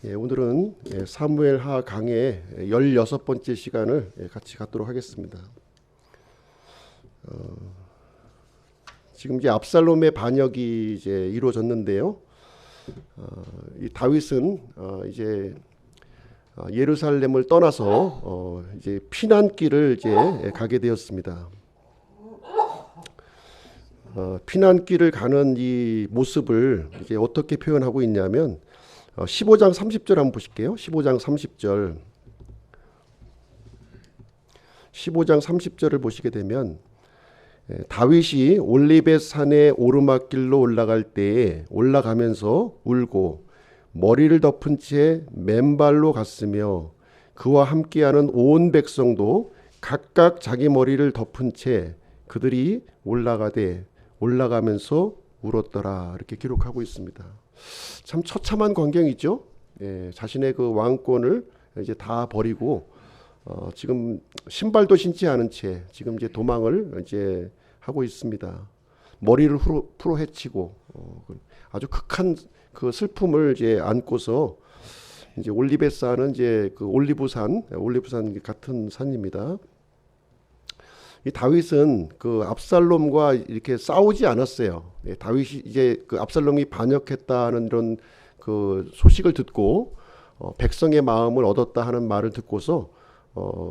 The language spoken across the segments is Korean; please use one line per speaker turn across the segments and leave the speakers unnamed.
오늘은 사무엘하 강의 16번째 시간을 같이 갖도록 하겠습니다. 지금 이제 압살롬의 반역이 이제 이루어졌는데요. 이 다윗은 이제 예루살렘을 떠나서 이제 피난길을 이제 가게 되었습니다. 피난길을 가는 이 모습을 이제 어떻게 표현하고 있냐면 15장 30절 한번 보실게요. 15장 30절. 15장 30절을 보시게 되면 다윗이 올리벳 산의 오르막길로 올라갈 때에 올라가면서 울고 머리를 덮은 채 맨발로 갔으며 그와 함께하는 온 백성도 각각 자기 머리를 덮은 채 그들이 올라가면서 울었더라. 이렇게 기록하고 있습니다. 참 처참한 광경이죠. 자신의 그 왕권을 이제 다 버리고 지금 신발도 신지 않은 채 지금 이제 도망을 이제 하고 있습니다. 머리를 풀어 헤치고 아주 극한 그 슬픔을 이제 안고서 이제 올리벳산은 이제 그 올리브산 같은 산입니다. 이 다윗은 그 압살롬과 이렇게 싸우지 않았어요. 다윗이 이제 그 압살롬이 반역했다는 이런 그 소식을 듣고 백성의 마음을 얻었다 하는 말을 듣고서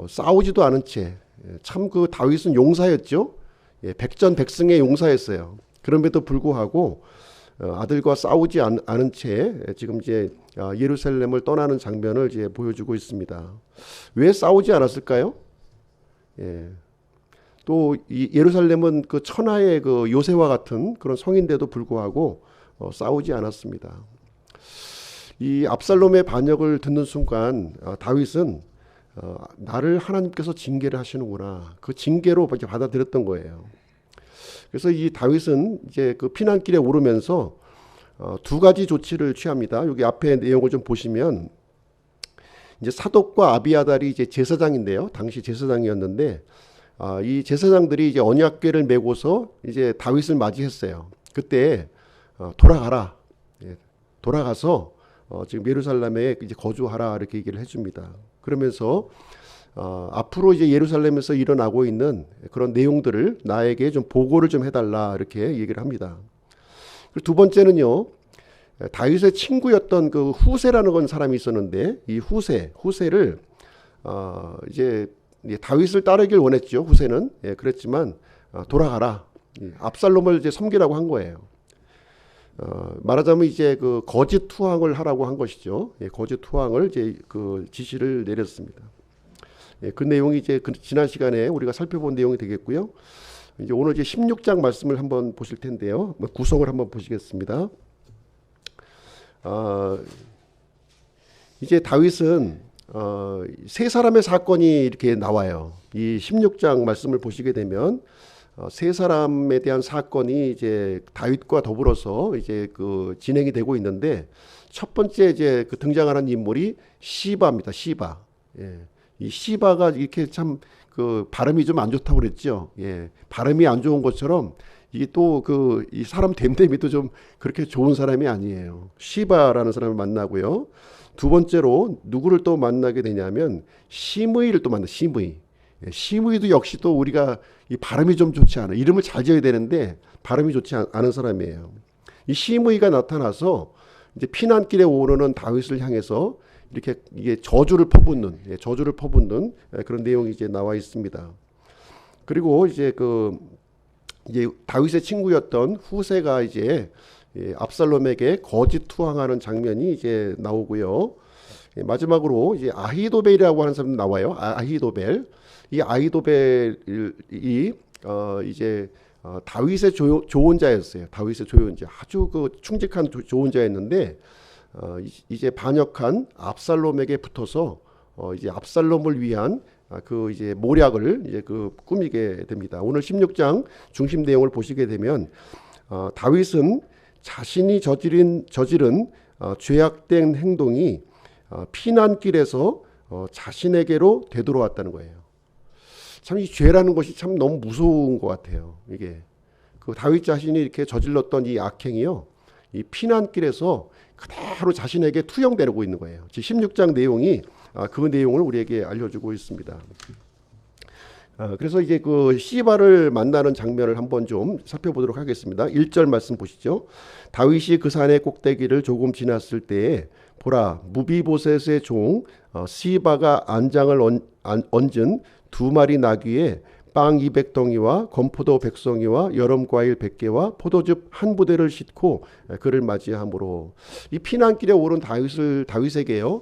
싸우지도 않은 채 참 그 다윗은 용사였죠. 백전백승의 용사였어요. 그럼에도 불구하고 아들과 싸우지 않은 채 지금 이제 예루살렘을 떠나는 장면을 이제 보여주고 있습니다. 왜 싸우지 않았을까요? 또 이 예루살렘은 그 천하의 그 요새와 같은 그런 성인데도 불구하고 싸우지 않았습니다. 이 압살롬의 반역을 듣는 순간 다윗은 나를 하나님께서 징계를 하시는구나. 그 징계로 이렇게 받아들였던 거예요. 그래서 이 다윗은 이제 그 피난길에 오르면서 두 가지 조치를 취합니다. 여기 앞에 내용을 좀 보시면 이제 사독과 아비아달이 이제 제사장인데요. 당시 제사장이었는데 이 제사장들이 이제 언약궤를 메고서 이제 다윗을 맞이했어요. 그때 돌아가라. 돌아가서 지금 예루살렘에 이제 거주하라 이렇게 얘기를 해줍니다. 그러면서 앞으로 이제 예루살렘에서 일어나고 있는 그런 내용들을 나에게 좀 보고를 좀 해달라 이렇게 얘기를 합니다. 그리고 두 번째는요, 다윗의 친구였던 그 후세라는 건 사람이 있었는데 이 후세를 이제 다윗을 따르길 원했죠. 후세는 그랬지만 돌아가라. 압살롬을 이제 섬기라고 한 거예요. 말하자면 이제 그 거짓 투항을 하라고 한 것이죠. 거짓 투항을 이제 그 지시를 내렸습니다. 그 내용이 이제 지난 시간에 우리가 살펴본 내용이 되겠고요. 이제 오늘 이제 16장 말씀을 한번 보실 텐데요. 구성을 한번 보시겠습니다. 이제 다윗은 세 사람의 사건이 이렇게 나와요. 이 16장 말씀을 보시게 되면 세 사람에 대한 사건이 이제 다윗과 더불어서 이제 그 진행이 되고 있는데 첫 번째 이제 그 등장하는 인물이 시바입니다. 시바. 이 시바가 이렇게 참 그 발음이 좀 안 좋다고 그랬죠. 발음이 안 좋은 것처럼 이 또 그 이 사람 됨됨이도 좀 그렇게 좋은 사람이 아니에요. 시바라는 사람을 만나고요. 두 번째로 누구를 또 만나게 되냐면 시므이를 또 만나. 시므이도 역시 또 우리가 이 발음이 좀 좋지 않아. 이름을 잘 지어야 되는데 발음이 좋지 않은 사람이에요. 이 시므이가 나타나서 이제 피난길에 오르는 다윗을 향해서 이렇게 이게 저주를 퍼붓는 그런 내용이 이제 나와 있습니다. 그리고 이제 이제 다윗의 친구였던 후세가 이제 압살롬에게 거짓 투항하는 장면이 이제 나오고요. 마지막으로 이제 아히도벨이라고 하는 사람이 나와요. 아히도벨. 이 아히도벨이 이제 다윗의 조언자였어요. 다윗의 조언자. 아주 그 충직한 조언자였는데 이제 반역한 압살롬에게 붙어서 이제 압살롬을 위한 그 이제 모략을 이제 그 꾸미게 됩니다. 오늘 16장 중심 내용을 보시게 되면 다윗은 자신이 저지른 죄악된 행동이 피난길에서 자신에게로 되돌아왔다는 거예요. 참 이 죄라는 것이 참 너무 무서운 것 같아요. 이게 그 다윗 자신이 이렇게 저질렀던 이 악행이요, 이 피난길에서 그대로 자신에게 투영되고 있는 거예요. 16장 내용이 그 내용을 우리에게 알려주고 있습니다. 그래서 이제 그 시바를 만나는 장면을 한번 좀 살펴보도록 하겠습니다. 1절 말씀 보시죠. 다윗이 그 산의 꼭대기를 조금 지났을 때에 보라, 무비보셋의 종 시바가 안장을 얹은 2마리 나귀에 빵 200덩이와 건포도 100송이와 여름과일 100개와 포도즙 한 부대를 싣고 그를 맞이함으로, 이 피난길에 오른 다윗에게요,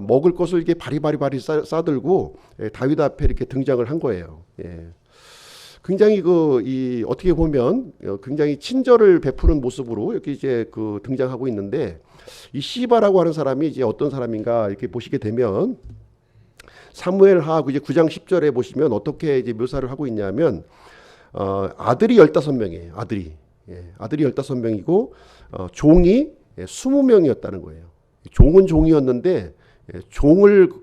먹을 것을 이렇게 바리바리 싸들고 다윗 앞에 이렇게 등장을 한 거예요. 예. 굉장히 어떻게 보면 굉장히 친절을 베푸는 모습으로 이렇게 이제 등장하고 있는데, 이 시바라고 하는 사람이 이제 어떤 사람인가 이렇게 보시게 되면 사무엘하 이제 9장 10절에 보시면 어떻게 이제 묘사를 하고 있냐면, 아들이 15명이에요. 아들이 15명이고 종이 20명이었다는 거예요. 종은 종이었는데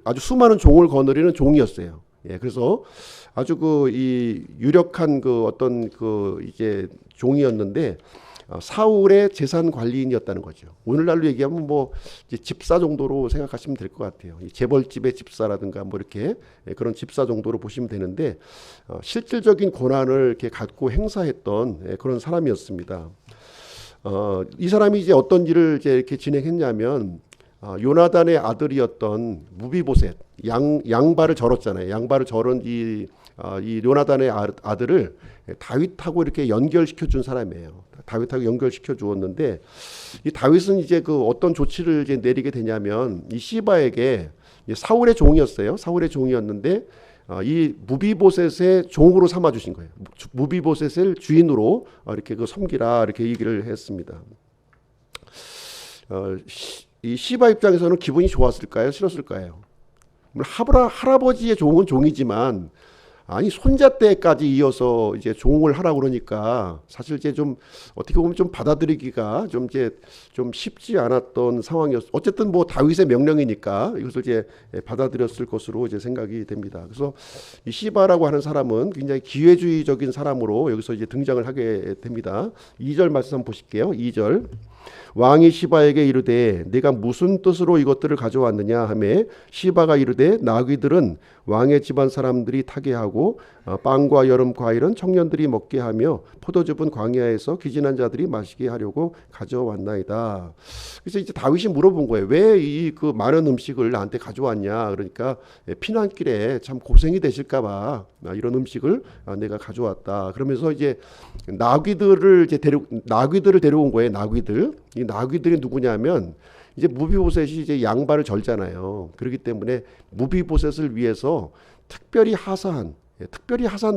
아주 수많은 종을 거느리는 종이었어요. 그래서 아주 이 유력한 어떤 이제 종이었는데 사울의 재산 관리인이었다는 거죠. 오늘날로 얘기하면 이제 집사 정도로 생각하시면 될 것 같아요. 재벌집의 집사라든가 이렇게 그런 집사 정도로 보시면 되는데, 실질적인 권한을 이렇게 갖고 행사했던 그런 사람이었습니다. 이 사람이 이제 어떤 일을 이제 이렇게 진행했냐면, 요나단의 아들이었던 무비보셋, 양발을 절었잖아요. 양발을 절은 이 요나단의 아들을 다윗하고 이렇게 연결시켜 준 사람이에요. 다윗하고 연결시켜 주었는데, 이 다윗은 이제 어떤 조치를 이제 내리게 되냐면, 이 시바에게 사울의 종이었어요. 사울의 종이었는데 이 무비보셋의 종으로 삼아 주신 거예요. 무비보셋을 주인으로 이렇게 섬기라 이렇게 얘기를 했습니다. 이 시바 입장에서는 기분이 좋았을까요? 싫었을까요? 할아버지의 종은 종이지만, 아니 손자 때까지 이어서 이제 종을 하라고 그러니까 사실 이제 좀 어떻게 보면 좀 받아들이기가 좀 쉽지 않았던 상황이었어. 어쨌든 다윗의 명령이니까 이것을 이제 받아들였을 것으로 이제 생각이 됩니다. 그래서 이 시바라고 하는 사람은 굉장히 기회주의적인 사람으로 여기서 이제 등장을 하게 됩니다. 2절 말씀 한번 보실게요. 2절. 왕이 시바에게 이르되 네가 무슨 뜻으로 이것들을 가져왔느냐 하매, 시바가 이르되 나귀들은 왕의 집안 사람들이 타게 하고 빵과 여름 과일은 청년들이 먹게 하며 포도즙은 광야에서 기진한 자들이 마시게 하려고 가져왔나이다. 그래서 이제 다윗이 물어본 거예요. 왜 이 많은 음식을 나한테 가져왔냐? 그러니까 피난길에 참 고생이 되실까봐 이런 음식을 내가 가져왔다. 그러면서 이제 나귀들을 데려온 거예요. 이 나귀들이 누구냐면, 이제 무비보셋이 이제 양발을 절잖아요. 그렇기 때문에 무비보셋을 위해서 특별히 하사한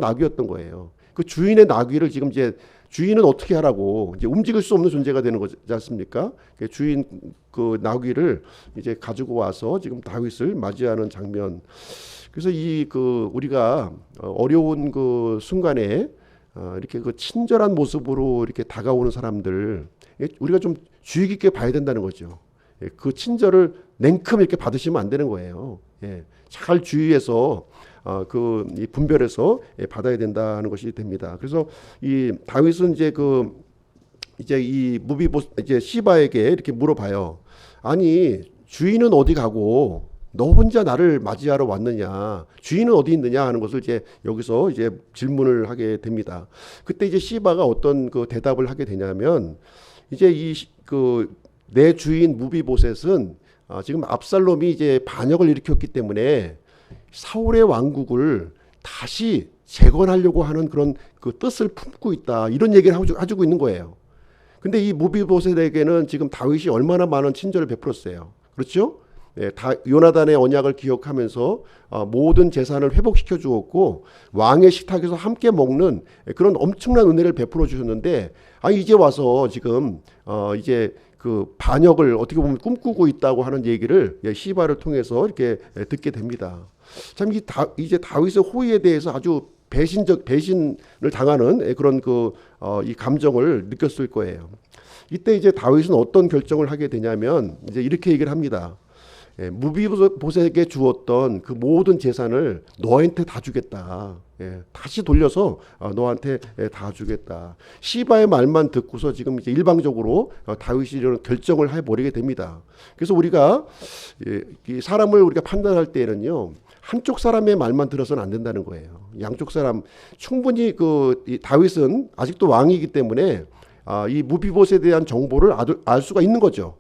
나귀였던 거예요. 그 주인의 나귀를 지금 이제 주인은 어떻게 하라고, 이제 움직일 수 없는 존재가 되는 거지 않습니까? 주인 나귀를 이제 가지고 와서 지금 다윗을 맞이하는 장면. 그래서 우리가 어려운 순간에 이렇게 친절한 모습으로 이렇게 다가오는 사람들, 우리가 좀 주의 깊게 봐야 된다는 거죠. 그 친절을 냉큼 이렇게 받으시면 안 되는 거예요. 잘 주의해서 이 분별해서 받아야 된다는 것이 됩니다. 그래서 이 다윗은 이제 이 이제 시바에게 이렇게 물어봐요. 아니 주인은 어디 가고 너 혼자 나를 맞이하러 왔느냐? 주인은 어디 있느냐 하는 것을 이제 여기서 이제 질문을 하게 됩니다. 그때 이제 시바가 어떤 대답을 하게 되냐면, 이제 내 주인 무비보셋은 지금 압살롬이 이제 반역을 일으켰기 때문에 사울의 왕국을 다시 재건하려고 하는 그런 뜻을 품고 있다. 이런 얘기를 해주고 있는 거예요. 근데 이 무비보셋에게는 지금 다윗이 얼마나 많은 친절을 베풀었어요. 그렇죠? 요나단의 언약을 기억하면서 모든 재산을 회복시켜 주었고, 왕의 식탁에서 함께 먹는 그런 엄청난 은혜를 베풀어 주셨는데, 이제 와서 지금 이제 반역을 어떻게 보면 꿈꾸고 있다고 하는 얘기를 시바를 통해서 이렇게 듣게 됩니다. 참 이제 다윗의 호의에 대해서 아주 배신을 당하는 그런 이 감정을 느꼈을 거예요. 이때 이제 다윗은 어떤 결정을 하게 되냐면, 이제 이렇게 얘기를 합니다. 무비보셋에게 주었던 그 모든 재산을 너한테 다 주겠다. 다시 돌려서 너한테 다 주겠다. 시바의 말만 듣고서 지금 이제 일방적으로 다윗이 이런 결정을 해버리게 됩니다. 그래서 우리가 이 사람을 우리가 판단할 때에는요, 한쪽 사람의 말만 들어서는 안 된다는 거예요. 양쪽 사람 충분히 이 다윗은 아직도 왕이기 때문에 이 무비봇에 대한 정보를 알 수가 있는 거죠.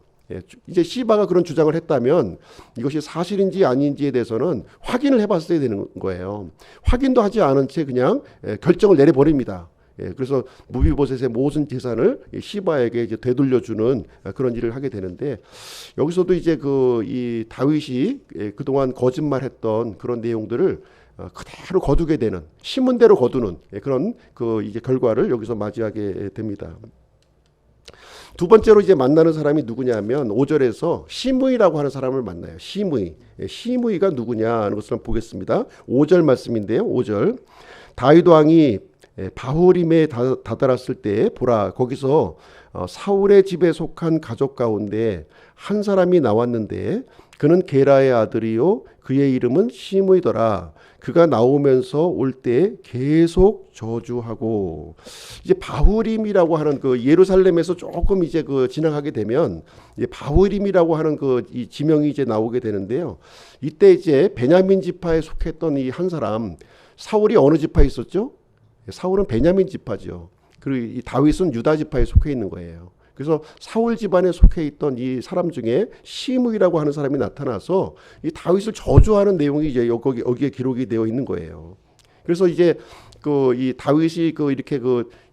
이제 시바가 그런 주장을 했다면 이것이 사실인지 아닌지에 대해서는 확인을 해봤어야 되는 거예요. 확인도 하지 않은 채 그냥 결정을 내려버립니다. 그래서 무비보셋의 모든 재산을 시바에게 이제 되돌려주는 그런 일을 하게 되는데, 여기서도 이제 이 다윗이 그동안 거짓말했던 그런 내용들을 그대로 거두게 되는, 심은 대로 거두는 그런 이제 결과를 여기서 맞이하게 됩니다. 두 번째로 이제 만나는 사람이 누구냐면 5절에서 시므이라고 하는 사람을 만나요. 시므이가 누구냐 하는 것을 보겠습니다. 5절 말씀인데요. 5절. 다윗 왕이 바후림에 다다랐을 때 보라, 거기서 사울의 집에 속한 가족 가운데 한 사람이 나왔는데 그는 게라의 아들이요 그의 이름은 시므이더라. 그가 나오면서 올 때 계속 저주하고, 이제 바후림이라고 하는 예루살렘에서 조금 이제 지나가게 되면 이제 바후림이라고 하는 이 지명이 이제 나오게 되는데요. 이때 이제 베냐민 지파에 속했던 이 한 사람, 사울이 어느 지파에 있었죠? 사울은 베냐민 지파죠. 그리고 이 다윗은 유다 지파에 속해 있는 거예요. 그래서 사울 집안에 속해 있던 이 사람 중에 시므이라고 하는 사람이 나타나서 이 다윗을 저주하는 내용이 이제 여기에 기록이 되어 있는 거예요. 그래서 이제 이 다윗이 이렇게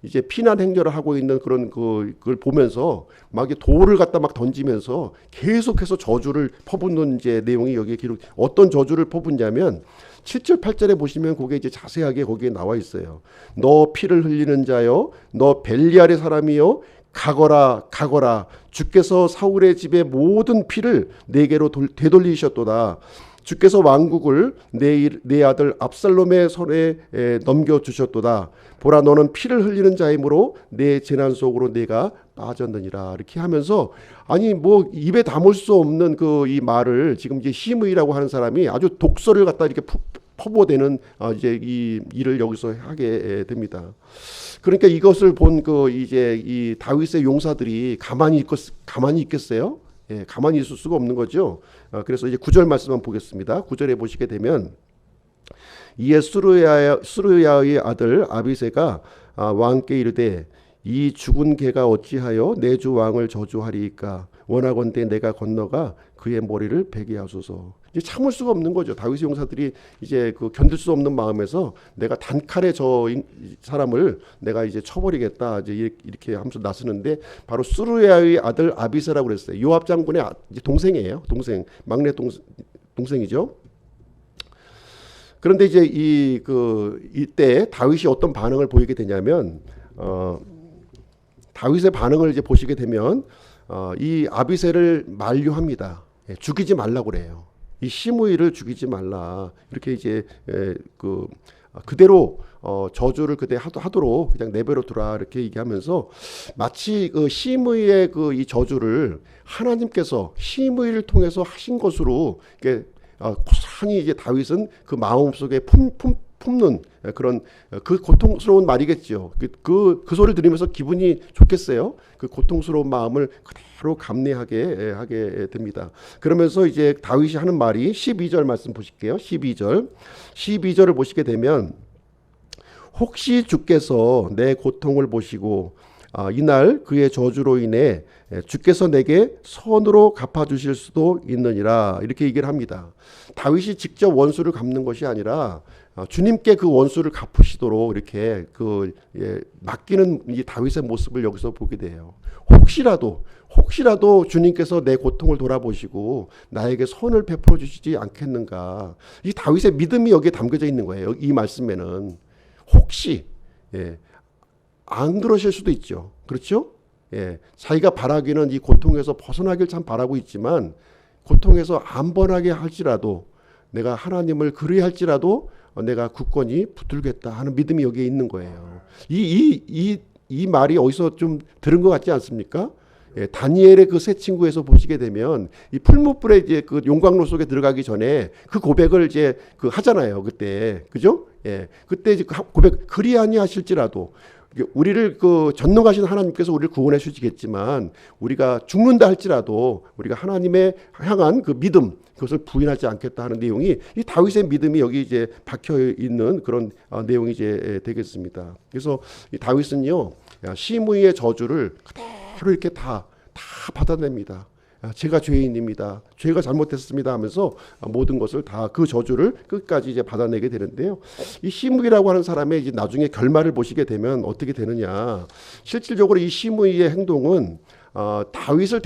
이제 피난 행렬을 하고 있는 그런 그걸 보면서 막 돌을 갖다 막 던지면서 계속해서 저주를 퍼붓는 이제 내용이 여기에 어떤 저주를 퍼붓냐면 7절 8절에 보시면 그게 이제 자세하게 거기에 나와 있어요. 너 피를 흘리는 자여, 너 벨리알의 사람이여, 가거라. 주께서 사울의 집의 모든 피를 내게로 되돌리셨도다. 주께서 왕국을 내 아들 압살롬의 손에 넘겨주셨도다. 보라, 너는 피를 흘리는 자이므로 내 재난 속으로 내가 빠졌느니라. 이렇게 하면서, 아니 뭐 입에 담을 수 없는 이 말을 지금 이제 시므이라고 하는 사람이 아주 독설을 갖다 이렇게 퍼부어대는 이제 이 일을 여기서 하게 됩니다. 그러니까 이것을 본 이제 이 다윗의 용사들이 가만히 있겠어요? 가만히 있을 수가 없는 거죠. 그래서 이제 9절 말씀만 보겠습니다. 9절에 보시게 되면, 이에 수르야의 아들 아비새가 왕께 이르되, 이 죽은 개가 어찌하여 내 주 왕을 저주하리이까? 원하건대 내가 건너가 그의 머리를 베게 하소서. 이제 참을 수가 없는 거죠. 다윗의 용사들이 이제 견딜 수 없는 마음에서 내가 단칼에 저 사람을 내가 이제 쳐버리겠다, 이제 이렇게 하면서 나서는데, 바로 수르야의 아들 아비새라고 그랬어요. 요압 장군의 동생이에요. 막내 동생이죠. 그런데 이제 이때 다윗이 어떤 반응을 보이게 되냐면, 다윗의 반응을 이제 보시게 되면 이 아비새를 만류합니다. 죽이지 말라고 그래요. 이 시므이를 죽이지 말라. 이렇게 이제 그대로 저주를 그대 하도록 그냥 내버려 두라, 이렇게 얘기하면서 마치 시므이의 이 저주를 하나님께서 시므이를 통해서 하신 것으로 이렇게 고스란히 이제 다윗은 그 마음속에 품는 그런 고통스러운 말이겠죠. 그 소리를 들으면서 기분이 좋겠어요. 그 고통스러운 마음을 그대로 감내하게 하게 됩니다. 그러면서 이제 다윗이 하는 말이 12절 말씀 보실게요. 12절을 보시게 되면, 혹시 주께서 내 고통을 보시고 이날 그의 저주로 인해 주께서 내게 선으로 갚아주실 수도 있느니라, 이렇게 얘기를 합니다. 다윗이 직접 원수를 갚는 것이 아니라 주님께 그 원수를 갚으시도록 이렇게 맡기는 이 다윗의 모습을 여기서 보게 돼요. 혹시라도 주님께서 내 고통을 돌아보시고 나에게 선을 베풀어 주시지 않겠는가. 이 다윗의 믿음이 여기에 담겨져 있는 거예요. 이 말씀에는 혹시 안 그러실 수도 있죠. 그렇죠? 자기가 바라기는 이 고통에서 벗어나길 참 바라고 있지만, 고통에서 안 번하게 할지라도, 내가 하나님을 그리할지라도 내가 굳건히 붙들겠다 하는 믿음이 여기에 있는 거예요. 이 말이 어디서 좀 들은 것 같지 않습니까? 다니엘의 그 세 친구에서 보시게 되면 이 풀무불에 이제 그 용광로 속에 들어가기 전에 그 고백을 이제 그 하잖아요. 그때 그죠? 예, 그때 이제 그 고백 그리 아니하실지라도 우리를 그 전능하신 하나님께서 우리를 구원해 주시겠지만 우리가 죽는다 할지라도 우리가 하나님의 향한 그 믿음 그것을 부인하지 않겠다 하는 내용이 이 다윗의 믿음이 여기 이제 박혀 있는 그런 내용이 이제 되겠습니다. 그래서 이 다윗은요 시므이의 저주를 그대로 이렇게 다 받아냅니다. 제가 죄인입니다. 죄가 잘못했습니다 하면서 모든 것을 다 그 저주를 끝까지 이제 받아내게 되는데요. 이 시므이라고 하는 사람의 이제 나중에 결말을 보시게 되면 어떻게 되느냐. 실질적으로 이 시므이의 행동은 다윗을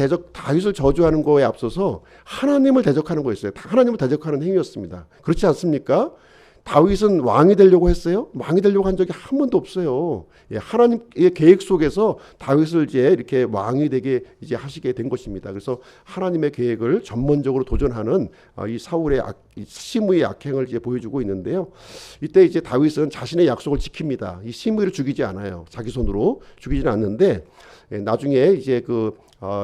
저주하는 거에 앞서서 하나님을 대적하는 거였어요. 하나님을 대적하는 행위였습니다. 그렇지 않습니까? 다윗은 왕이 되려고 했어요? 왕이 되려고 한 적이 한 번도 없어요. 예, 하나님의 계획 속에서 다윗을 이제 이렇게 왕이 되게 이제 하시게 된 것입니다. 그래서 하나님의 계획을 전면적으로 도전하는 이 사울의 시므이의 악행을 이제 보여주고 있는데요. 이때 이제 다윗은 자신의 약속을 지킵니다. 이 시므이를 죽이지 않아요. 자기 손으로 죽이지는 않는데 나중에 이제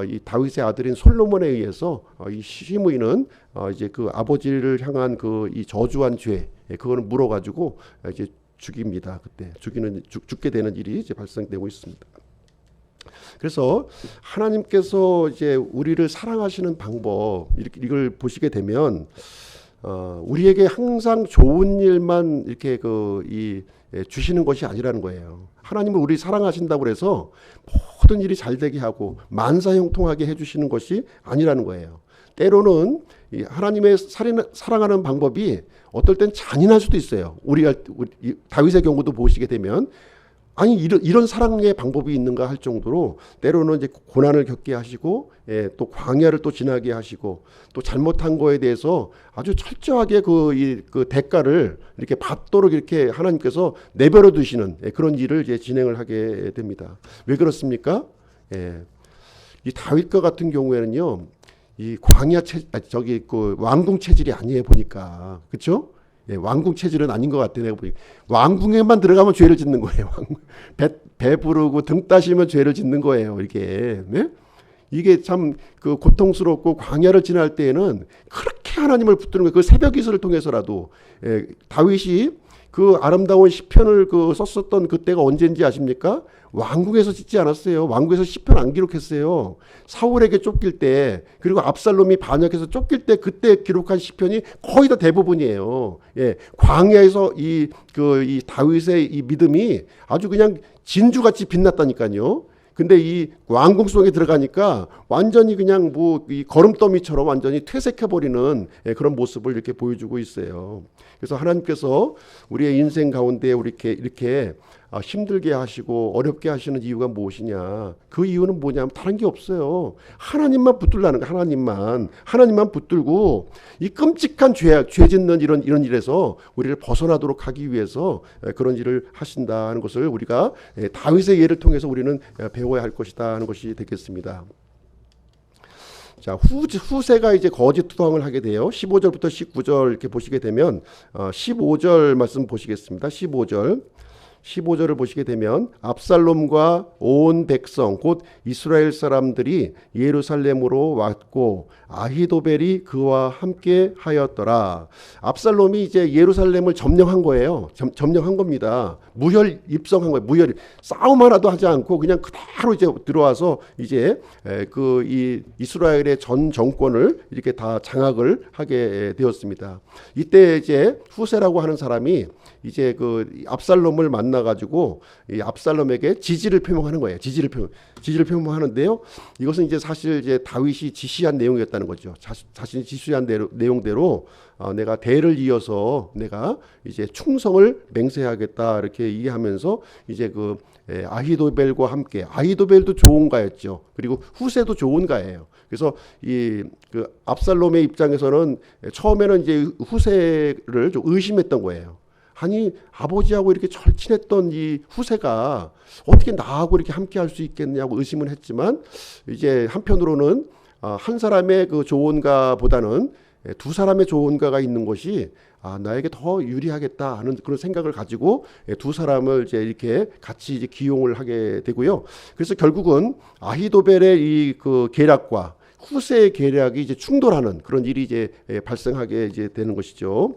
이 다윗의 아들인 솔로몬에 의해서 이 시므이는 이제 그 아버지를 향한 그 이 저주한 죄 그거는 물어가지고 이제 죽입니다. 그때 죽게 되는 일이 이제 발생되고 있습니다. 그래서 하나님께서 이제 우리를 사랑하시는 방법 이걸 보시게 되면 우리에게 항상 좋은 일만 이렇게 주시는 것이 아니라는 거예요. 하나님은 우리 사랑하신다고 해서 모든 일이 잘 되게 하고 만사형통하게 해주시는 것이 아니라는 거예요. 때로는 하나님의 사랑하는 방법이 어떨 땐 잔인할 수도 있어요. 다윗의 경우도 보시게 되면 아니 이런 사랑의 방법이 있는가 할 정도로 때로는 이제 고난을 겪게 하시고 또 광야를 또 지나게 하시고 또 잘못한 거에 대해서 아주 철저하게 그 대가를 이렇게 받도록 이렇게 하나님께서 내버려 두시는 그런 일을 이제 진행을 하게 됩니다. 왜 그렇습니까? 이 다윗과 같은 경우에는요. 이 왕궁 체질이 아니에요 보니까 그렇죠? 왕궁 체질은 아닌 것 같아요. 내가 보니까 왕궁에만 들어가면 죄를 짓는 거예요. 배 부르고 등 따시면 죄를 짓는 거예요. 이게 참 그 고통스럽고 광야를 지날 때에는 그렇게 하나님을 붙드는 거예요. 그 새벽 기도를 통해서라도 다윗이 그 아름다운 시편을 썼었던 그때가 언제인지 아십니까? 왕궁에서 짓지 않았어요. 왕궁에서 시편 안 기록했어요. 사울에게 쫓길 때 그리고 압살롬이 반역해서 쫓길 때 그때 기록한 시편이 거의 다 대부분이에요. 광야에서 이 다윗의 이 믿음이 아주 그냥 진주같이 빛났다니까요. 근데 이 왕궁 속에 들어가니까 완전히 그냥 이 거름더미처럼 완전히 퇴색해버리는 그런 모습을 이렇게 보여주고 있어요. 그래서 하나님께서 우리의 인생 가운데 이렇게 힘들게 하시고 어렵게 하시는 이유가 무엇이냐? 그 이유는 뭐냐면 다른 게 없어요. 하나님만 붙들라는 거. 하나님만 붙들고 이 끔찍한 죄 짓는 이런 일에서 우리를 벗어나도록 하기 위해서 그런 일을 하신다는 것을 우리가 다윗의 예를 통해서 우리는 배워야 할 것이다 하는 것이 되겠습니다. 자, 후세가 이제 거짓 투항을 하게 돼요. 15절부터 19절 이렇게 보시게 되면 15절 말씀 보시겠습니다. 15절을 보시게 되면 압살롬과 온 백성 곧 이스라엘 사람들이 예루살렘으로 왔고 아히도벨이 그와 함께 하였더라. 압살롬이 이제 예루살렘을 점령한 거예요. 점령한 겁니다. 무혈 입성한 거예요. 싸움 하나도 하지 않고 그냥 그대로 이제 들어와서 이제 이 이스라엘의 전 정권을 이렇게 다 장악을 하게 되었습니다. 이때 이제 후세라고 하는 사람이 이제 압살롬을 만나가지고 이 압살롬에게 지지를 표명하는 거예요. 지지를 표명하는데요. 이것은 이제 사실 이제 다윗이 지시한 내용이었다는 거죠. 자신이 지시한 내용대로 내가 대를 이어서 내가 이제 충성을 맹세하겠다 이렇게 얘기하면서 이제 아히도벨과 함께 아히도벨도 좋은가였죠. 그리고 후세도 좋은가예요. 그래서 압살롬의 입장에서는 처음에는 이제 후세를 좀 의심했던 거예요. 아니 아버지하고 이렇게 절친했던 이 후세가 어떻게 나하고 이렇게 함께 할 수 있겠냐고 의심은 했지만 이제 한편으로는 한 사람의 그 조언가보다는 두 사람의 조언가가 있는 것이 나에게 더 유리하겠다 하는 그런 생각을 가지고 두 사람을 이제 이렇게 같이 이제 기용을 하게 되고요. 그래서 결국은 아히도벨의 이 그 계략과 후세의 계략이 이제 충돌하는 그런 일이 이제 발생하게 이제 되는 것이죠.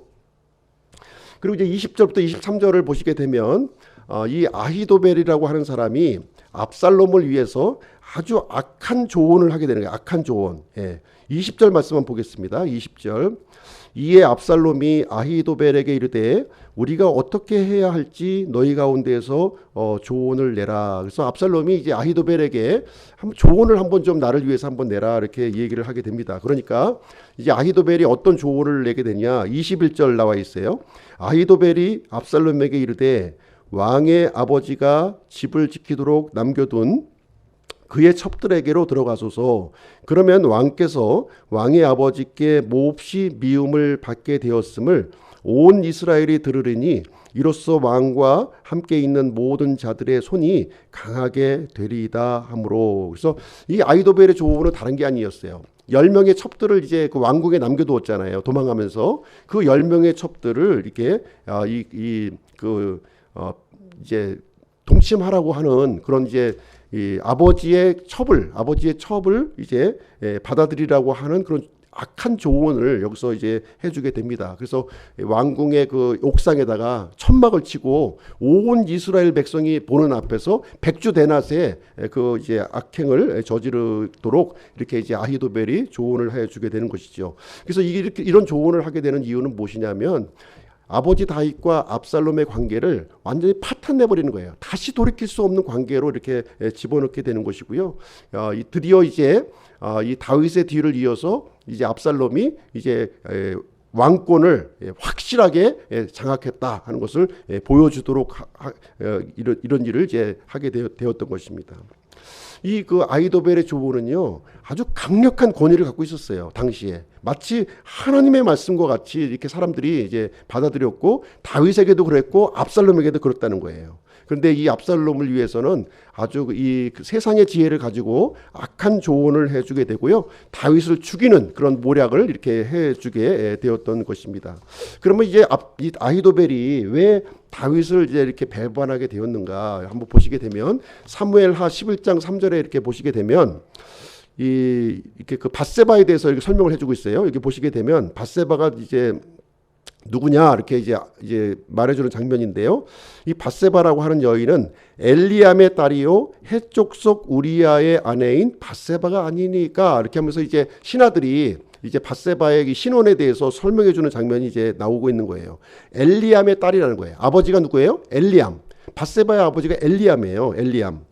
그리고 이제 20절부터 23절을 보시게 되면 이 아히도벨이라고 하는 사람이 압살롬을 위해서 아주 악한 조언을 하게 되는 거예요. 악한 조언. 20절 말씀만 보겠습니다. 20절. 이에 압살롬이 아히도벨에게 이르되 우리가 어떻게 해야 할지 너희 가운데에서 조언을 내라. 그래서 압살롬이 이제 아히도벨에게 조언을 한번 좀 나를 위해서 한번 내라 이렇게 얘기를 하게 됩니다. 그러니까 이제 아히도벨이 어떤 조언을 내게 되냐? 21절 나와 있어요. 아히도벨이 압살롬에게 이르되 왕의 아버지가 집을 지키도록 남겨둔 그의 첩들에게로 들어가소서. 그러면 왕께서 왕의 아버지께 몹시 미움을 받게 되었음을 온 이스라엘이 들으리니 이로써 왕과 함께 있는 모든 자들의 손이 강하게 되리이다 하므로. 그래서 이 아히도벨의 조언은 다른 게 아니었어요. 10명의 첩들을 이제 그 왕궁에 남겨두었잖아요. 도망하면서 그 10명의 첩들을 이렇게 이제 동침하라고 하는 그런 이제 이 아버지의 첩을 이제 받아들이라고 하는 그런 악한 조언을 여기서 이제 해주게 됩니다. 그래서 왕궁의 그 옥상에다가 천막을 치고 온 이스라엘 백성이 보는 앞에서 백주대낮에 그 이제 악행을 저지르도록 이렇게 이제 아히도벨이 조언을 해주게 되는 것이죠. 그래서 이렇게 이런 조언을 하게 되는 이유는 무엇이냐면 아버지 다윗과 압살롬의 관계를 완전히 파탄내버리는 거예요. 다시 돌이킬 수 없는 관계로 이렇게 집어넣게 되는 것이고요. 드디어 이제 이 다윗의 뒤를 이어서 이제 압살롬이 이제 왕권을 확실하게 장악했다 하는 것을 보여주도록 이런 일을 이제 하게 되었던 것입니다. 이 그 아히도벨의 조언은요 아주 강력한 권위를 갖고 있었어요. 당시에 마치 하나님의 말씀과 같이 이렇게 사람들이 이제 받아들였고 다윗에게도 그랬고 압살롬에게도 그렇다는 거예요. 그런데 이 압살롬을 위해서는 아주 이 세상의 지혜를 가지고 악한 조언을 해주게 되고요. 다윗을 죽이는 그런 모략을 이렇게 해주게 되었던 것입니다. 그러면 이제 이 아히도벨이 왜 다윗을 이제 이렇게 배반하게 되었는가 한번 보시게 되면 사무엘하 11장 3절에 이렇게 보시게 되면 이렇게 그 밧세바에 대해서 이렇게 설명을 해주고 있어요. 여기 보시게 되면 밧세바가 이제 누구냐 이렇게 이제 말해주는 장면인데요. 이 밧세바라고 하는 여인은 엘리암의 딸이요 해족속 우리아의 아내인 밧세바가 아니니까 이렇게 하면서 이제 신하들이 이제 밧세바의 신원에 대해서 설명해주는 장면이 이제 나오고 있는 거예요. 엘리암의 딸이라는 거예요. 아버지가 누구예요? 엘리암. 밧세바의 아버지가 엘리암이에요. 엘리암.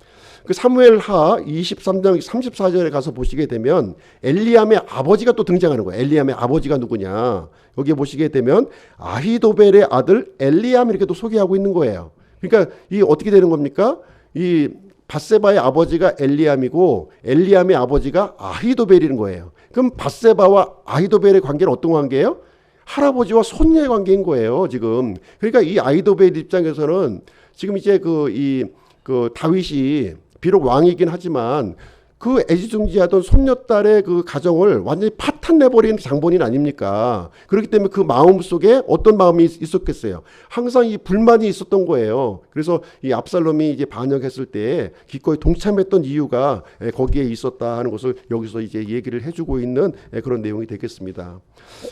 그 사무엘하 23장 34절에 가서 보시게 되면 엘리암의 아버지가 또 등장하는 거예요. 엘리암의 아버지가 누구냐? 여기에 보시게 되면 아히도벨의 아들 엘리암 이렇게 또 소개하고 있는 거예요. 그러니까 이 어떻게 되는 겁니까? 이 밧세바의 아버지가 엘리암이고 엘리암의 아버지가 아히도벨인 거예요. 그럼 밧세바와 아히도벨의 관계는 어떤 관계예요? 할아버지와 손녀의 관계인 거예요, 지금. 그러니까 이 아히도벨 입장에서는 지금 이제 그 다윗이 비록 왕이긴 하지만 그 애지중지하던 손녀딸의 그 가정을 완전히 파탄내버린 장본인 아닙니까? 그렇기 때문에 그 마음 속에 어떤 마음이 있었겠어요? 항상 이 불만이 있었던 거예요. 그래서 이 압살롬이 이제 반역했을 때 기꺼이 동참했던 이유가 거기에 있었다 하는 것을 여기서 이제 얘기를 해주고 있는 그런 내용이 되겠습니다.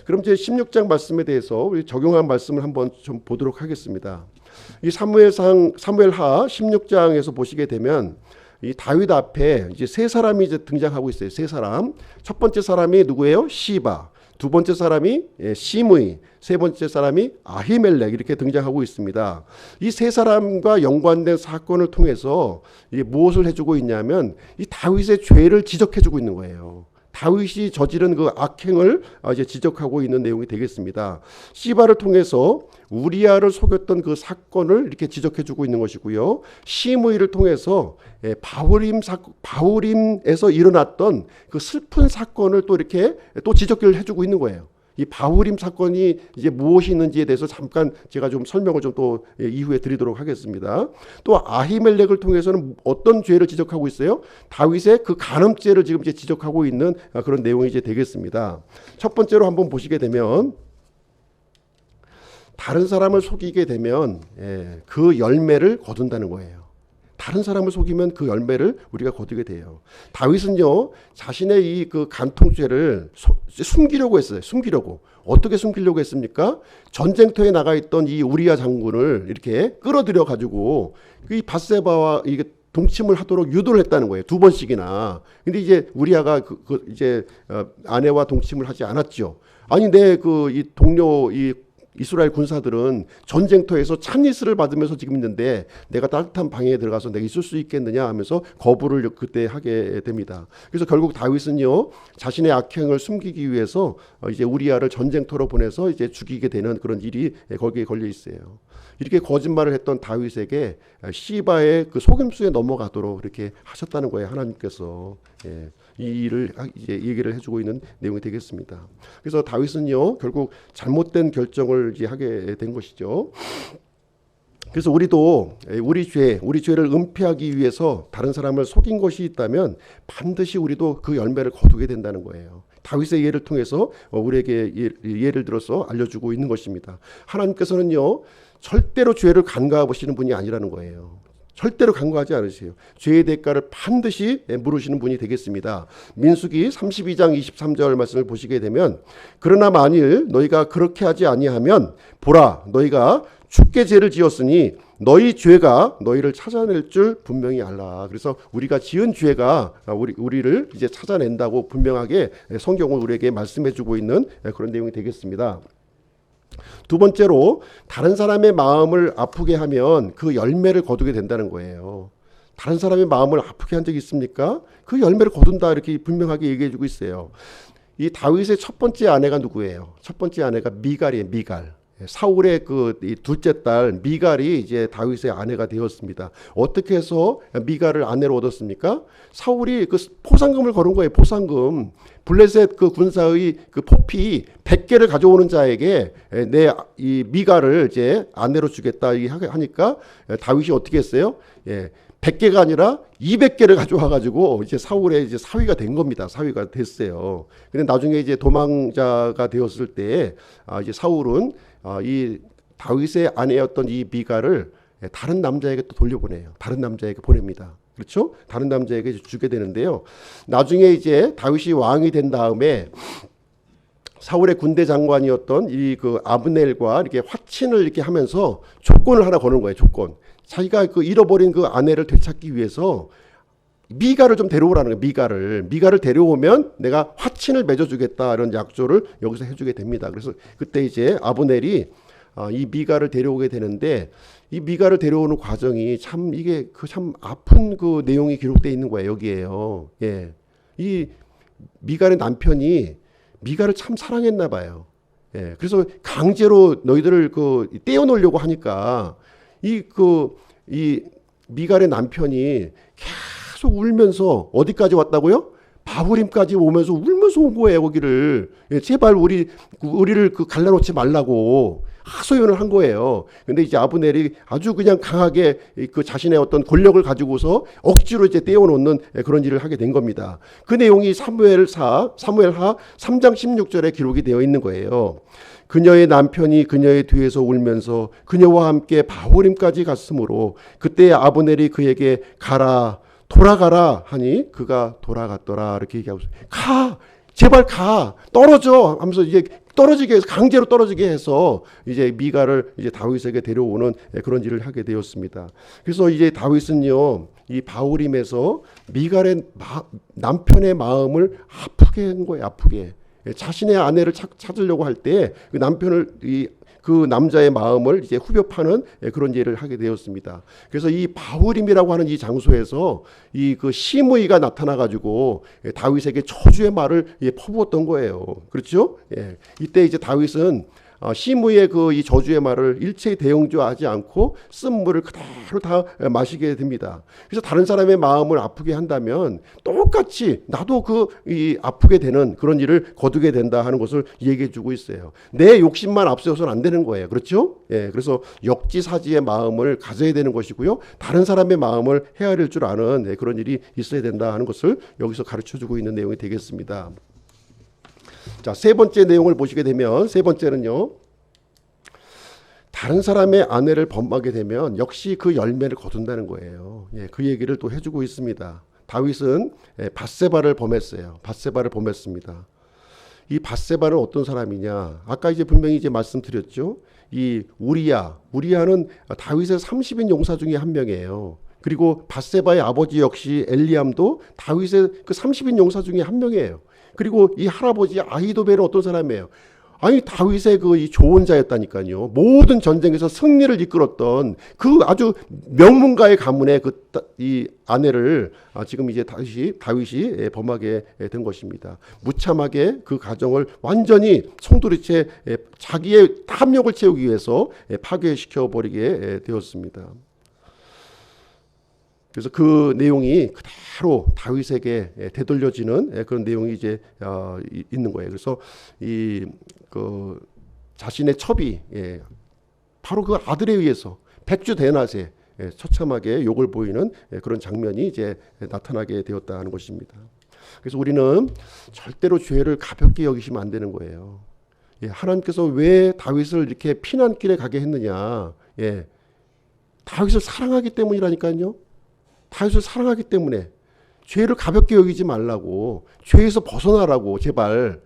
그럼 이제 16장 말씀에 대해서 우리 적용한 말씀을 한번 좀 보도록 하겠습니다. 이 사무엘하 16장에서 보시게 되면 이 다윗 앞에 이제 세 사람이 이제 등장하고 있어요. 세 사람. 첫 번째 사람이 누구예요? 시바. 두 번째 사람이 시므이. 세 번째 사람이 아히멜렉 이렇게 등장하고 있습니다. 이 세 사람과 연관된 사건을 통해서 무엇을 해주고 있냐면 이 다윗의 죄를 지적해주고 있는 거예요. 다윗이 저지른 그 악행을 이제 지적하고 있는 내용이 되겠습니다. 시바를 통해서 우리아를 속였던 그 사건을 이렇게 지적해주고 있는 것이고요. 시므이를 통해서 바후림에서 일어났던 그 슬픈 사건을 또 이렇게 또 지적을 해주고 있는 거예요. 이 바후림 사건이 이제 무엇이 있는지에 대해서 잠깐 제가 좀 설명을 좀 또 이후에 드리도록 하겠습니다. 또 아히멜렉을 통해서는 어떤 죄를 지적하고 있어요? 다윗의 그 간음죄를 지금 이제 지적하고 있는 그런 내용이 이제 되겠습니다. 첫 번째로 한번 보시게 되면 다른 사람을 속이게 되면 그 열매를 거둔다는 거예요. 다른 사람을 속이면 그 열매를 우리가 거두게 돼요. 다윗은요, 자신의 이 그 간통죄를 숨기려고 했어요. 숨기려고. 어떻게 숨기려고 했습니까? 전쟁터에 나가 있던 이 우리야 장군을 이렇게 끌어들여 가지고 이 밧세바와 이게 동침을 하도록 유도를 했다는 거예요. 2번씩이나. 근데 이제 우리야가 이제 아내와 동침을 하지 않았죠. 아니 내 그 이 동료 이 이스라엘 군사들은 전쟁터에서 찬이스를 받으면서 지금 있는데 내가 따뜻한 방에 들어가서 내가 있을 수 있겠느냐 하면서 거부를 그때 하게 됩니다. 그래서 결국 다윗은요, 자신의 악행을 숨기기 위해서 이제 우리야를 전쟁터로 보내서 이제 죽이게 되는 그런 일이 거기에 걸려 있어요. 이렇게 거짓말을 했던 다윗에게 시바의 그 속임수에 넘어가도록 이렇게 하셨다는 거예요. 하나님께서. 이 일을 이제 얘기를 해주고 있는 내용이 되겠습니다. 그래서 다윗은요, 결국 잘못된 결정을 이제 하게 된 것이죠. 그래서 우리도 우리 죄를 은폐하기 위해서 다른 사람을 속인 것이 있다면 반드시 우리도 그 열매를 거두게 된다는 거예요. 다윗의 예를 통해서 우리에게 예를 들어서 알려주고 있는 것입니다. 하나님께서는요, 절대로 죄를 간과하시는 분이 아니라는 거예요. 절대로 간과하지 않으세요. 죄의 대가를 반드시 물으시는 분이 되겠습니다. 민수기 32장 23절 말씀을 보시게 되면, 그러나 만일 너희가 그렇게 하지 아니하면 보라, 너희가 죽게 죄를 지었으니 너희 죄가 너희를 찾아낼 줄 분명히 알라. 그래서 우리가 지은 죄가 우리를 이제 찾아낸다고 분명하게 성경은 우리에게 말씀해주고 있는 그런 내용이 되겠습니다. 두 번째로, 다른 사람의 마음을 아프게 하면 그 열매를 거두게 된다는 거예요. 다른 사람의 마음을 아프게 한 적이 있습니까? 그 열매를 거둔다, 이렇게 분명하게 얘기해주고 있어요. 이 다윗의 첫 번째 아내가 누구예요? 첫 번째 아내가 미갈이에요. 미갈. 사울의 그 둘째 딸 미갈이 이제 다윗의 아내가 되었습니다. 어떻게 해서 미갈을 아내로 얻었습니까? 사울이 그 포상금을 걸은 거예요. 포상금. 블레셋 그 군사의 그 포피 100개를 가져오는 자에게 내 이 미갈을 이제 아내로 주겠다 하니까 다윗이 어떻게 했어요? 100개가 아니라 200개를 가져와 가지고 이제 사울의 이제 사위가 된 겁니다. 사위가 됐어요. 근데 나중에 이제 도망자가 되었을 때 이제 사울은 이 다윗의 아내였던 이 미갈을 다른 남자에게 또 돌려보내요. 다른 남자에게 보냅니다. 그렇죠? 다른 남자에게 주게 되는데요. 나중에 이제 다윗이 왕이 된 다음에 사울의 군대 장관이었던 이 그 아브넬과 이렇게 화친을 이렇게 하면서 조건을 하나 거는 거예요. 조건. 자기가 그 잃어버린 그 아내를 되찾기 위해서 미갈을 좀 데려오라는 거예요. 미갈을 데려오면 내가 화친을 맺어주겠다, 이런 약조를 여기서 해주게 됩니다. 그래서 그때 이제 아브넬이 이 미갈을 데려오게 되는데, 이 미갈을 데려오는 과정이 참 이게 그 참 아픈 그 내용이 기록되어 있는 거예요. 여기에요. 이 미갈의 남편이 미갈을 참 사랑했나 봐요. 그래서 강제로 너희들을 그 떼어놓으려고 하니까 이 미갈의 남편이 계속 울면서 어디까지 왔다고요? 바후림까지 오면서 울면서 온 거예요. 거기를 제발 우리를 그 갈라놓지 말라고 하소연을 한 거예요. 근데 이제 아브넬이 아주 그냥 강하게 그 자신의 어떤 권력을 가지고서 억지로 이제 떼어놓는 그런 일을 하게 된 겁니다. 그 내용이 사무엘하 3장 16절에 기록이 되어 있는 거예요. 그녀의 남편이 그녀의 뒤에서 울면서 그녀와 함께 바후림까지 갔으므로 그때 아브넬이 그에게 가라, 돌아가라 하니 그가 돌아갔더라, 이렇게 얘기하고 있어요. 가, 제발 가, 떨어져 하면서 이제 떨어지게 해서, 강제로 떨어지게 해서 이제 미갈을 이제 다윗에게 데려오는 그런 일을 하게 되었습니다. 그래서 이제 다윗은요, 이 바후림에서 미갈의 남편의 마음을 아프게 한 거예요. 아프게. 자신의 아내를 찾으려고 할 때 그 남편을 그 남자의 마음을 이제 후벼 파는 그런 일을 하게 되었습니다. 그래서 이 바후림이라고 하는 이 장소에서 이 그 시므이가 나타나 가지고 다윗에게 저주의 말을 퍼부었던 거예요. 그렇죠? 이때 이제 다윗은 시므의 그 이 저주의 말을 일체히 대응조하지 않고 쓴 물을 그대로 다 마시게 됩니다. 그래서 다른 사람의 마음을 아프게 한다면 똑같이 나도 이 아프게 되는 그런 일을 거두게 된다 하는 것을 얘기해주고 있어요. 내 욕심만 앞세워서는 안 되는 거예요. 그렇죠? 예, 그래서 역지사지의 마음을 가져야 되는 것이고요. 다른 사람의 마음을 헤아릴 줄 아는 그런 일이 있어야 된다 하는 것을 여기서 가르쳐주고 있는 내용이 되겠습니다. 자, 세 번째 내용을 보시게 되면, 세 번째는요, 다른 사람의 아내를 범하게 되면 역시 그 열매를 거둔다는 거예요. 예, 그 얘기를 또 해주고 있습니다. 다윗은 밧세바를 범했어요. 밧세바를 범했습니다. 이 밧세바는 어떤 사람이냐? 아까 이제 분명히 이제 말씀드렸죠. 이 우리야는 다윗의 30인 용사 중에 한 명이에요. 그리고 밧세바의 아버지 역시 엘리암도 다윗의 그 30인 용사 중에 한 명이에요. 그리고 이 할아버지 아히도벨은 어떤 사람이에요? 아니 다윗의 그 이 조언자였다니까요. 모든 전쟁에서 승리를 이끌었던 그 아주 명문가의 가문의 이 아내를 지금 이제 다윗이 범하게 된 것입니다. 무참하게 그 가정을 완전히 송두리째 자기의 탐욕을 채우기 위해서 파괴시켜 버리게 되었습니다. 그래서 그 내용이 그대로 다윗에게 되돌려지는 그런 내용이 이제 있는 거예요. 그래서 그 자신의 첩이 바로 그 아들에 의해서 백주 대낮에 처참하게 욕을 보이는 그런 장면이 이제 나타나게 되었다는 것입니다. 그래서 우리는 절대로 죄를 가볍게 여기시면 안 되는 거예요. 하나님께서 왜 다윗을 이렇게 피난길에 가게 했느냐? 다윗을 사랑하기 때문이라니까요. 다윗을 사랑하기 때문에 죄를 가볍게 여기지 말라고, 죄에서 벗어나라고 제발.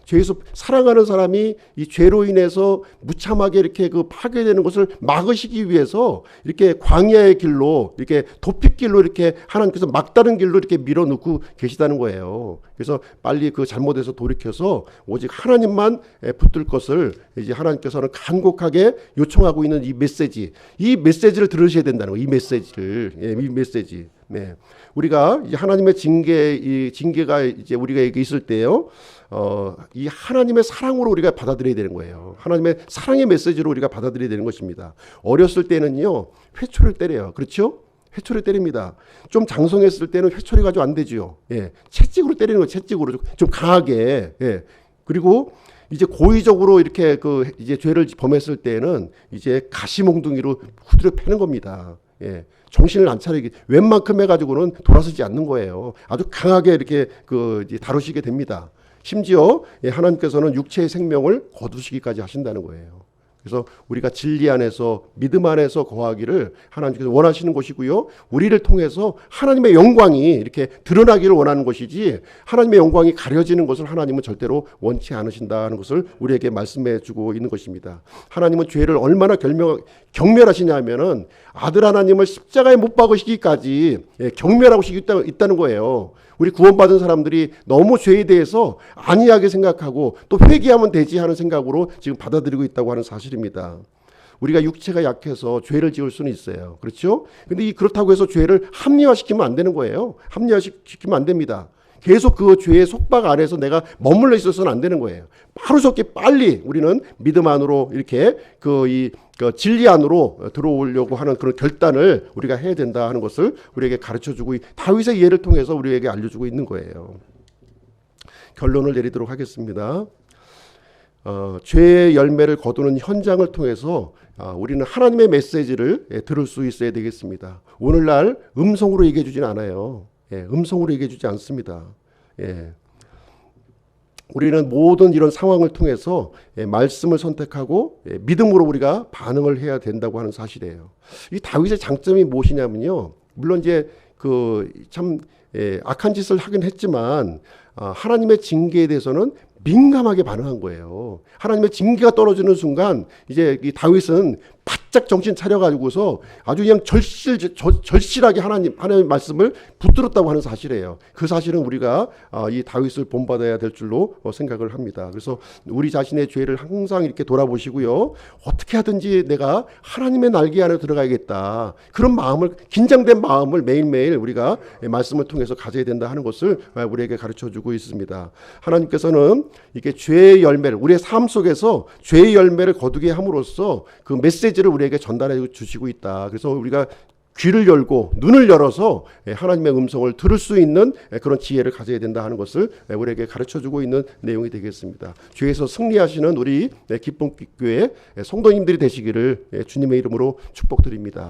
죄에서 사랑하는 사람이 이 죄로 인해서 무참하게 이렇게 그 파괴되는 것을 막으시기 위해서 이렇게 광야의 길로, 이렇게 도피길로 이렇게 하나님께서 막다른 길로 이렇게 밀어넣고 계시다는 거예요. 그래서 빨리 그 잘못에서 돌이켜서 오직 하나님만 붙들 것을 이제 하나님께서는 간곡하게 요청하고 있는 이 메시지를 들으셔야 된다는 거예요. 이 메시지. 네. 우리가 하나님의 징계가 이제 우리가 있을 때요, 이 하나님의 사랑으로 우리가 받아들여야 되는 거예요. 하나님의 사랑의 메시지로 우리가 받아들여야 되는 것입니다. 어렸을 때는요, 회초리를 때려요. 그렇죠? 회초리 때립니다. 좀 장성했을 때는 회초리 가지고 안 되지요. 채찍으로 때리는 거예요. 채찍으로 좀 강하게. 그리고 이제 고의적으로 이렇게 이제 죄를 범했을 때는 이제 가시몽둥이로 후드려 패는 겁니다. 정신을 안 차리게 웬만큼 해가지고는 돌아서지 않는 거예요. 아주 강하게 이렇게 이제 다루시게 됩니다. 심지어 하나님께서는 육체의 생명을 거두시기까지 하신다는 거예요. 그래서 우리가 진리 안에서 믿음 안에서 거하기를 하나님께서 원하시는 것이고요. 우리를 통해서 하나님의 영광이 이렇게 드러나기를 원하는 것이지, 하나님의 영광이 가려지는 것을 하나님은 절대로 원치 않으신다는 것을 우리에게 말씀해 주고 있는 것입니다. 하나님은 죄를 얼마나 경멸하시냐 하면은 아들 하나님을 십자가에 못 박으시기까지 경멸하고 있다는 거예요. 우리 구원받은 사람들이 너무 죄에 대해서 안이하게 생각하고 또 회개하면 되지 하는 생각으로 지금 받아들이고 있다고 하는 사실입니다. 우리가 육체가 약해서 죄를 지을 수는 있어요. 그렇죠? 근데 그렇다고 해서 죄를 합리화시키면 안 되는 거예요. 합리화시키면 안 됩니다. 계속 그 죄의 속박 안에서 내가 머물러 있어서는 안 되는 거예요. 바로잡게 빨리 우리는 믿음 안으로 이렇게 그 진리 안으로 들어오려고 하는 그런 결단을 우리가 해야 된다 하는 것을 우리에게 가르쳐주고, 다윗의 예를 통해서 우리에게 알려주고 있는 거예요. 결론을 내리도록 하겠습니다. 죄의 열매를 거두는 현장을 통해서 우리는 하나님의 메시지를 들을 수 있어야 되겠습니다. 오늘날 음성으로 얘기해 주진 않아요. 음성으로 얘기해 주지 않습니다. 우리는 모든 이런 상황을 통해서 말씀을 선택하고 믿음으로 우리가 반응을 해야 된다고 하는 사실이에요. 이 다윗의 장점이 무엇이냐면요, 물론 이제 참 악한 짓을 하긴 했지만 하나님의 징계에 대해서는 민감하게 반응한 거예요. 하나님의 징계가 떨어지는 순간 이제 이 다윗은 바짝 정신 차려가지고서 아주 그냥 절실하게 하나님 말씀을 붙들었다고 하는 사실이에요. 그 사실은 우리가 이 다윗을 본받아야 될 줄로 생각을 합니다. 그래서 우리 자신의 죄를 항상 이렇게 돌아보시고요. 어떻게 하든지 내가 하나님의 날개 안에 들어가야겠다. 그런 마음을, 긴장된 마음을 매일매일 우리가 말씀을 통해서 가져야 된다 하는 것을 우리에게 가르쳐주고 있습니다. 하나님께서는 이렇게 죄의 열매를, 우리의 삶 속에서 죄의 열매를 거두게 함으로써 그 메시지를 우리에게 전달해 주시고 있다. 그래서 우리가 귀를 열고 눈을 열어서 하나님의 음성을 들을 수 있는 그런 지혜를 가져야 된다 하는 것을 우리에게 가르쳐주고 있는 내용이 되겠습니다. 주에서 승리하시는 우리 기쁨교회 성도님들이 되시기를 주님의 이름으로 축복드립니다.